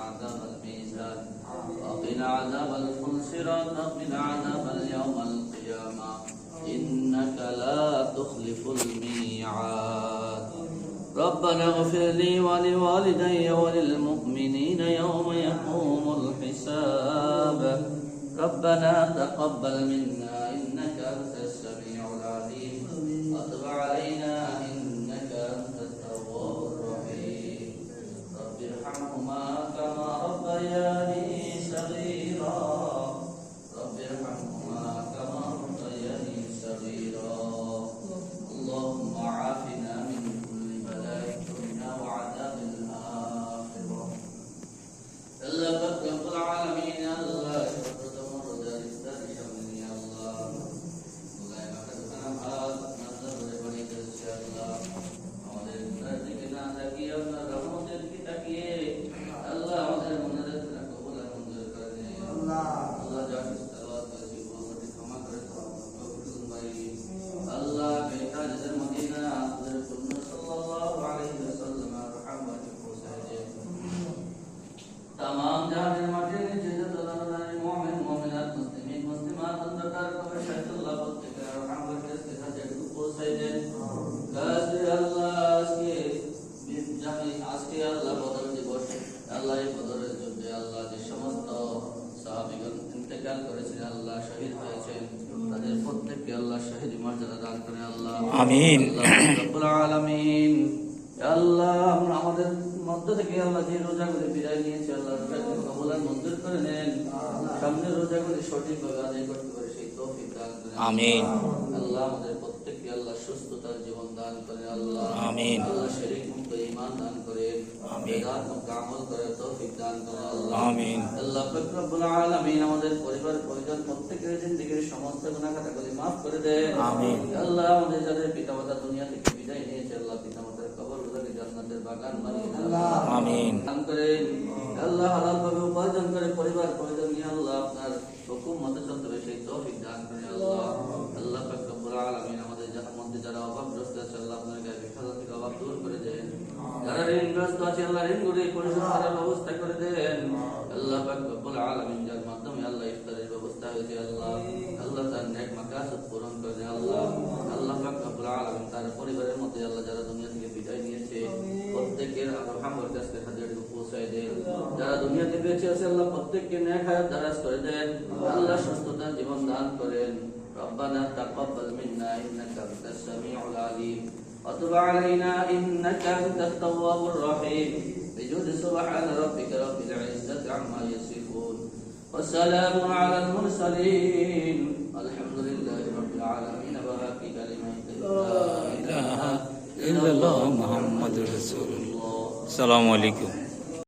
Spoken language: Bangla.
عذاب الميزان وقنا عذاب الخلصرات وقنا عذاب اليوم القيامة إنك لا تخلف الميعاد. ربنا اغفر لي ولوالدي وللمؤمنين يوم يقوم الحساب. ربنا تقبل منا إنك أنت السميع العليم وتب علينا إنك أنت التواب الرحيم. رب ارحمهما كما ربياني صغيرا. رب ارحمهما كما ربياني صغيرا. اللهم عافنا من كل بلاء الدنيا وعذاب الآخرة. الله رب العالمين الله तमाम जहां माटे नीचे तलाने मोमिन मोमिनात मुस्लिमीन मुस्लिमात अंधकार को शैतान बोलते हैं रहमत के साथ जग को सैदे गाज़ी अल्लाह के जहां आज के अल्लाह बदर दिवस अल्लाह এই বদরের যুদ্ধে আল্লাহ যে সমস্ত সাহাবীগণ ইন্তেকাল করেছেন আল্লাহ শহীদ হয়েছেন তাদের প্রত্যেককে আল্লাহ শহীদ মর্যাদা দান করেন আল্লাহ আমিন রব্বুল আলামিন আল্লাহ আমাদের মধ্য থেকে আল্লাহ যে রোজাগুলি বিদায় নিয়েছে আল্লাহ রোজাকে কবুল আর মঞ্জুর করে নেন। সামনে রোজাগুলি সঠিকভাবে আদায় করতে পারে সেই তৌফিক দান করেন আমিন। আল্লাহ আমাদের প্রত্যেককে আল্লাহ সুস্থতার জীবন দান করেন আল্লাহ আমিন। আল্লাহ শিরক মুক্ত ঈমান দান করেন বেদাত মুক্ত আমল করার তৌফিক দান করেন আল্লাহ আমিন। আল্লাহ পাক রব্বুল আলামিন আমাদের পরিবার পরিজন প্রত্যেকের জিন্দেগীর সমস্ত গুনাহ খাতাগুলি maaf করে দেন আমিন। আল্লাহ আমাদের যাদের পিতামাতা দুনিয়া থেকে বিদায় নিয়েছে আল্লাহ পিতামাতার কবরগুলোকে জান্নাতের বাগান বানিয়ে দেন আল্লাহ আমিন। দান করেন আল্লাহ হালাল ভাবে উপার্জন করে পরিবার পরিজন নিয়ে আল্লাহ আপনার হুকুম মতে চলতে হবে সেই তৌফিক দান করেন আল্লাহ। আল্লাহ পাক রব্বুল আলামিন আমাদের যারা মধ্যে যারা অভাবগ্রস্ত আছে আল্লাহ আপনার গায়ে বিপদ থেকে অভাব দূর করে দেন। যারা ঋণগ্রস্ত আছে আল্লাহ ঋণগুলি পরিশোধ করার ব্যবস্থা করে দেন আল্লাহ পাক রব্বুল আলামিন যার মাধ্যমে আল্লাহ ইফতারের ব্যবস্থা হয়েছে আল্লাহ আল্লাহ তার নেক মাকাসদ পূরণ করে দেন আল্লাহ। আল্লাহ পাক রব্বুল আলামিন তার পরিবারের মধ্যে আল্লাহ যারা দুনিয়া থেকে বিদায় নিয়েছে প্রত্যেকের রহমতের কাছে হাজারটুকু পৌঁছায় দেন। যারা দুনিয়াতে বেঁচে আছে আল্লাহ প্রত্যেককে নেক হায়াত দারাজ করে দেন আল্লাহ সুস্থতার জীবন দান করেন। ربنا تقبل منا إنك أنت السميع العليم وتب علينا إنك أنت التواب الرحيم. بجود سبحان ربك رب العزة عما يصفون وسلام على المرسلين الحمد لله رب العالمين. وفي كلمة لا إله إلا الله محمد رسول الله. السلام عليكم.